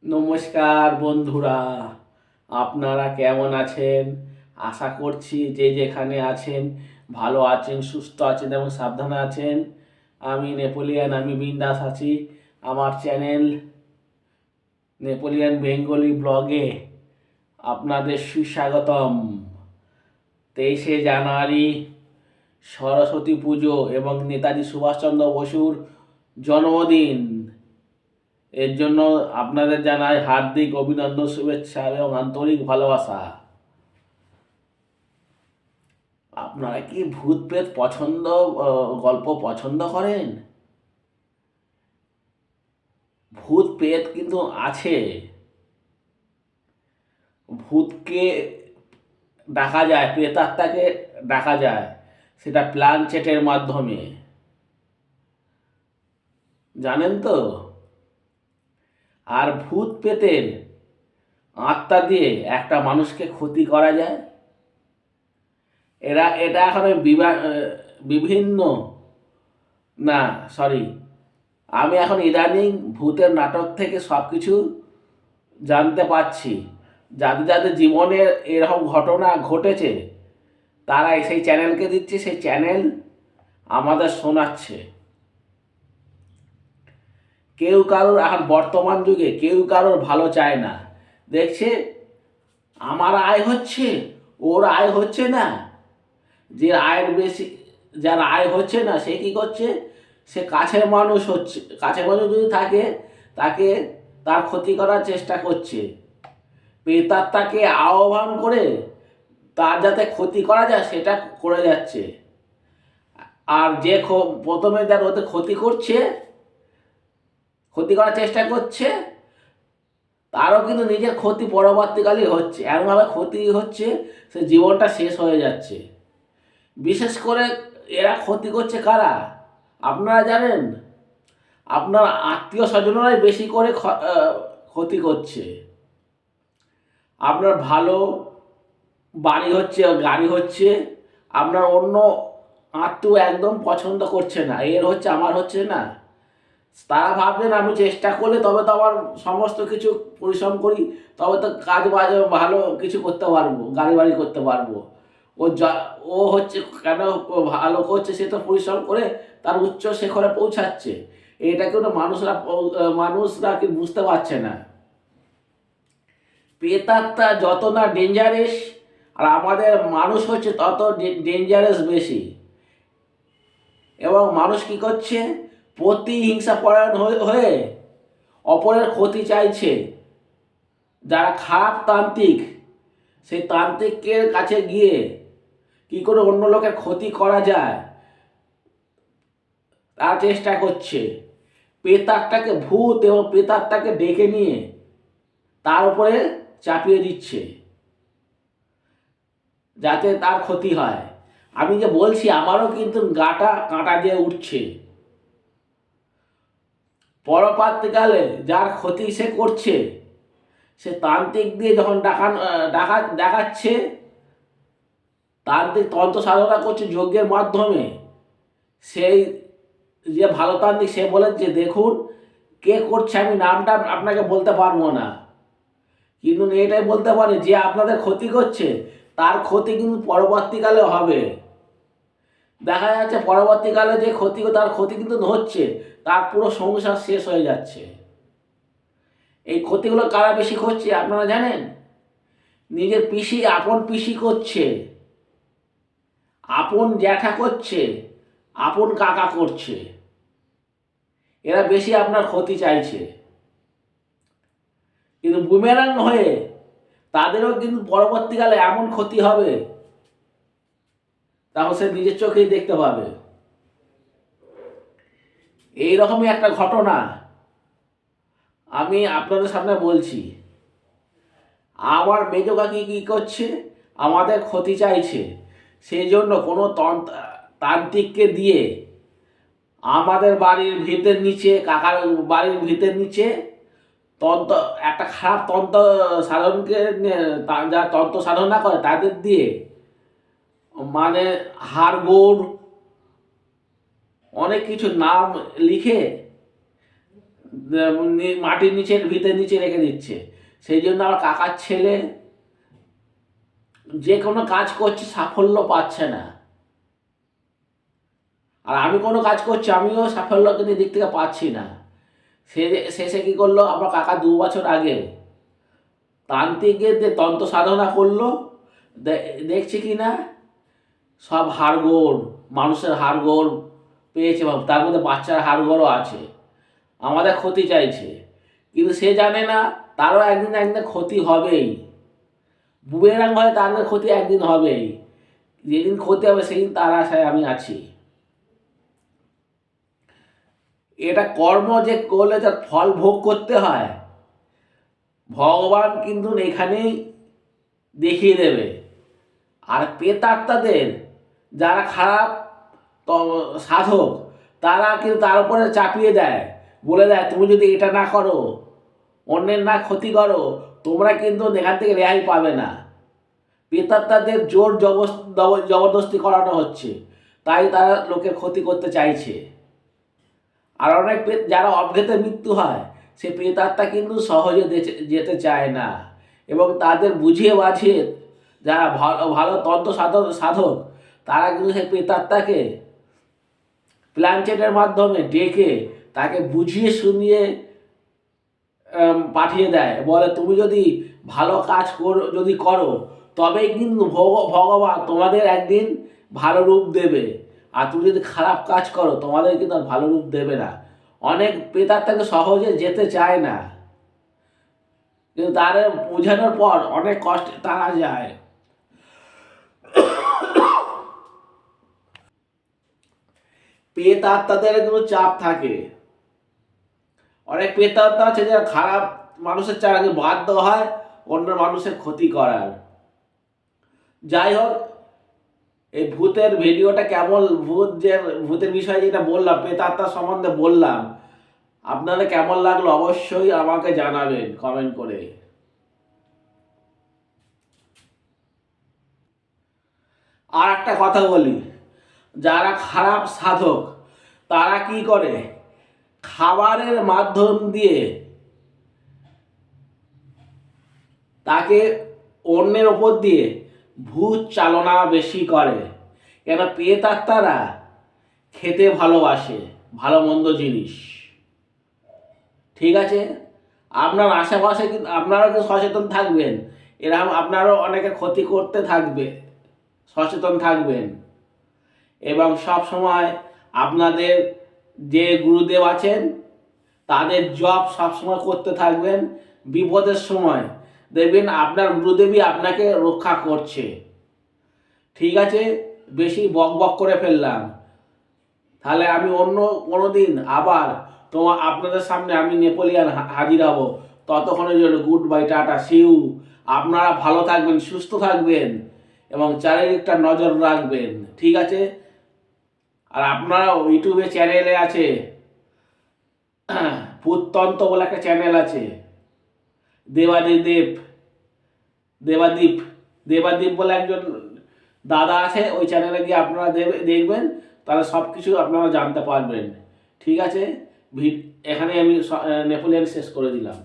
নমস্কার বন্ধুরা, আপনারা কেমন আছেন? আশা করছি যে যেখানে আছেন ভালো আছেন, সুস্থ আছেন এবং সাবধানে আছেন। আমি বিন্দাস আছি। আমার চ্যানেল নেপোলিয়ান বেঙ্গলি ব্লগে আপনাদের সুস্বাগতম। 23শে জানুয়ারি সরস্বতী পুজো এবং নেতাজি সুভাষচন্দ্র বসুর জন্মদিন। এর জন্য আপনাদের জানাই হার্দিক অভিনন্দন, শুভেচ্ছা এবং আন্তরিক ভালোবাসা। আপনারা কি ভূত প্রেত গল্প পছন্দ করেন? ভূত প্রেত কিন্তু আছে। ভূতকে ডাকা যায়, প্রেতাত্মাকে ডাকা যায়, সেটা প্ল্যানচেটের মাধ্যমে। জানেন তো? আর ভূত প্রেতের আত্মা দিয়ে একটা মানুষকে ক্ষতি করা যায়। এটা এখন বিভিন্ন, না সরি, আমি এখন ইদানিং ভূতের নাটক থেকে সব কিছু জানতে পারছি। যাদের যাদের জীবনে এরকম ঘটনা ঘটেছে তারা সেই চ্যানেলকে দিচ্ছে, সেই চ্যানেল আমাদের শোনাচ্ছে। কেউ কারোর এখন বর্তমান যুগে কেউ কারোর ভালো চায় না। দেখছে আমার আয় হচ্ছে, ওর আয় হচ্ছে না। যে আয়ের বেশি, যার আয় হচ্ছে না সে কি করছে, সে কাছের মানুষ হচ্ছে, কাছের মানুষ যদি থাকে তাকে তার ক্ষতি করার চেষ্টা করছে। প্রেতাত্মাকে আহ্বান করে তার যাতে ক্ষতি করা যায় সেটা করে যাচ্ছে। আর যে প্রথমে যার ওতে ক্ষতি করছে, ক্ষতি করার চেষ্টা করছে, তারও কিন্তু নিজের ক্ষতি পরবর্তীকালেই হচ্ছে। এমনভাবে ক্ষতি হচ্ছে সে জীবনটা শেষ হয়ে যাচ্ছে। বিশেষ করে এরা ক্ষতি করছে কারা আপনারা জানেন? আপনার আত্মীয় স্বজনরাই বেশি করে ক্ষতি করছে। আপনার ভালো বাড়ি হচ্ছে, গাড়ি হচ্ছে, আপনার অন্য আত্মীয় একদম পছন্দ করছে না, এর হচ্ছে আমার হচ্ছে না। তারা ভাববেন আমি চেষ্টা করলে তবে তো আমার সমস্ত কিছু পরিশ্রম করি তবে তো কাজ বাজ ভালো কিছু করতে পারবো, গাড়ি বাড়ি করতে পারবো। ও ও হচ্ছে কেন ভালো করছে, সে তো পরিশ্রম করে তার উচ্চ শিখরে পৌঁছাচ্ছে। এটা কিন্তু মানুষরা কি বুঝতে পারছে না। প্রেতাত্মা যত না ডেঞ্জারাস, আর আমাদের মানুষ হচ্ছে তত ডেঞ্জারাস বেশি। এবং মানুষ কি করছে, প্রতিহিংসা পরায়ণ হয়ে অপরের ক্ষতি চাইছে। যারা খারাপ তান্ত্রিক, সেই তান্ত্রিকের কাছে গিয়ে কি করে অন্য লোকের ক্ষতি করা যায় তার চেষ্টা করছে। প্রেতাত্মাকে, ভূত এবং প্রেতাত্মাকে ডেকে নিয়ে তার উপরে চাপিয়ে দিচ্ছে যাতে তার ক্ষতি হয়। আমি যে বলছি আমারও কিন্তু গাটা কাঁটা দিয়ে উঠছে। পরবর্তীকালে যার ক্ষতি সে করছে, সে তান্ত্রিক দিয়ে যখন দেখাচ্ছে, তান্ত্রিক তন্ত্র সাধনা করছে যজ্ঞের মাধ্যমে, সেই যে ভালো তান্ত্রিক সে বলেন যে দেখুন কে করছে, আমি নামটা আপনাকে বলতে পারবো না, কিন্তু এটাই বলতে পারে যে আপনাদের ক্ষতি করছে তার ক্ষতি কিন্তু পরবর্তীকালে হবে। দেখা যাচ্ছে পরবর্তীকালে যে ক্ষতি, তার ক্ষতি কিন্তু হচ্ছে, তার পুরো সংসার শেষ হয়ে যাচ্ছে। এই ক্ষতিগুলো কারা বেশি করছে আপনারা জানেন? নিজের পিসি, আপন পিসি করছে, আপন জ্যাঠা করছে, আপন কাকা করছে। এরা বেশি আপনার ক্ষতি চাইছে, কিন্তু বুমেরাং হয়ে তাদেরও কিন্তু পরবর্তীকালে এমন ক্ষতি হবে তাহলে সে নিজের চোখেই দেখতে পাবে। এইরকমই একটা ঘটনা আমি আপনাদের সামনে বলছি। আমার মেজ কাকি কী করছে, আমাদের ক্ষতি চাইছে, সেই জন্য কোনো তান্ত্রিককে দিয়ে আমাদের বাড়ির ভিতের নিচে, কাকার বাড়ির ভিতের নিচে তন্ত্র, একটা খারাপ তন্ত্র সাধনকে, যারা তন্ত্র সাধনা করে তাদের দিয়ে, মানে হাড়গোড় অনেক কিছু নাম লিখে মাটির নিচের ভিতের নিচে রেখে দিচ্ছে। সেই জন্য আমার কাকার ছেলে যে কোনো কাজ করছে সাফল্য পাচ্ছে না, আর আমি কোনো কাজ করছি আমিও সাফল্য কিন্তু দিক থেকে পাচ্ছি না। সে শেষে কী করলো, আমার কাকা 2 বছর আগে তান্ত্রিকের যে তন্ত্র সাধনা করলো, দেখছি কি না সব হাড়গোড়, মানুষের হাড়গোড় পেয়েছে, তার মধ্যে বাচ্চার হাড়গোড়ও আছে, আমাদের ক্ষতি চাইছে। কিন্তু সে জানে না তারও একদিন না একদিন ক্ষতি হবেই, বুমেরাং হয় তাদের ক্ষতি একদিন হবেই। যেদিন ক্ষতি হবে সেদিন তার আশায় আমি আছি। এটা কর্ম যে করলে তার ফল ভোগ করতে হয়, ভগবান কিন্তু এখানেই দেখিয়ে দেবে। আর প্রেতাত্মাদের যারা খারাপ সাধক, তারা কিন্তু তার উপরে চাপিয়ে দেয়, বলে দেয় তুমি যদি এটা না করো, অন্যের না ক্ষতি করো, তোমরা কিন্তু এখান থেকে রেহাই পাবে না। প্রেতাত্মাদের জোর জবরদস্তি করানো হচ্ছে, তাই তারা লোকের ক্ষতি করতে চাইছে। আর অনেক যারা অজ্ঞাতে মৃত্যু হয়, সে প্রেতাত্মা কিন্তু সহজে যেতে চায় না, এবং তাদের বুঝিয়ে বাঝিয়ে যারা ভালো ভালো তন্ত্র সাধক তারা কিন্তু সেই প্রেতাত্মাকে প্ল্যানচেটের মাধ্যমে ডেকে তাকে বুঝিয়ে শুনিয়ে পাঠিয়ে দেয়, বলে তুমি যদি ভালো কাজ যদি করো তবেই কিন্তু ভগবান তোমাদের একদিন ভালো রূপ দেবে, আর তুমি যদি খারাপ কাজ করো তোমাদের কিন্তু আর ভালো রূপ দেবে না। অনেক প্রেতাত্মাকে সহজে যেতে চায় না, কিন্তু তারা বোঝানোর পর অনেক কষ্টে তারা যায়। প্রেতাত্মাদের কিন্তু চাপ থাকে, অনেক প্রেতাত্মা আছে যারা খারাপ মানুষের চালাকে বাধ্য হয় অন্য মানুষের ক্ষতি করার। যাই হোক, এই ভূতের ভিডিওটা কেমন, ভূতের বিষয়ে যেটা বললাম, প্রেতাত্মা সম্বন্ধে বললাম, আপনাদের কেমন লাগলো অবশ্যই আমাকে জানাবেন কমেন্ট করে। আর একটা কথা বলি, যারা খারাপ সাধক তারা কি করে, খাবারের মাধ্যম দিয়ে তাকে অন্যের ওপর দিয়ে ভূত চালনা বেশি করে। কেন, প্রেতাত্মারা খেতে ভালোবাসে ভালো মন্দ জিনিস। ঠিক আছে, আপনার আশেপাশে কিন্তু আপনারাও কিন্তু সচেতন থাকবেন, এরকম আপনারও অনেকে ক্ষতি করতে থাকবে, সচেতন থাকবেন। এবং সব সময় আপনাদের যে গুরুদেব আছেন তাদের জপ সবসময় করতে থাকবেন। বিপদের সময় দেখবেন আপনার গুরুদেবই আপনাকে রক্ষা করছে। ঠিক আছে, বেশি বক বক করে ফেললাম, তাহলে আমি অন্য কোনো দিন আবার আপনাদের সামনে আমি নেপোলিয়ান হাজির হব। ততক্ষণের জন্য গুড বাই, টাটা, সিউ। আপনারা ভালো থাকবেন, সুস্থ থাকবেন এবং চারিদিকটা নজর রাখবেন। ঠিক আছে, আর আপনারা ইউটিউবে চ্যানেলে আছে ভূততন্ত্র বলে একটা চ্যানেল আছে, দেবাদীপ বলে একজন দাদা আছে, ওই চ্যানেলে গিয়ে আপনারা দেখবেন, তাহলে সব কিছু আপনারা জানতে পারবেন। ঠিক আছে, এখানে আমি নেপোলিয়ান শেষ করে দিলাম।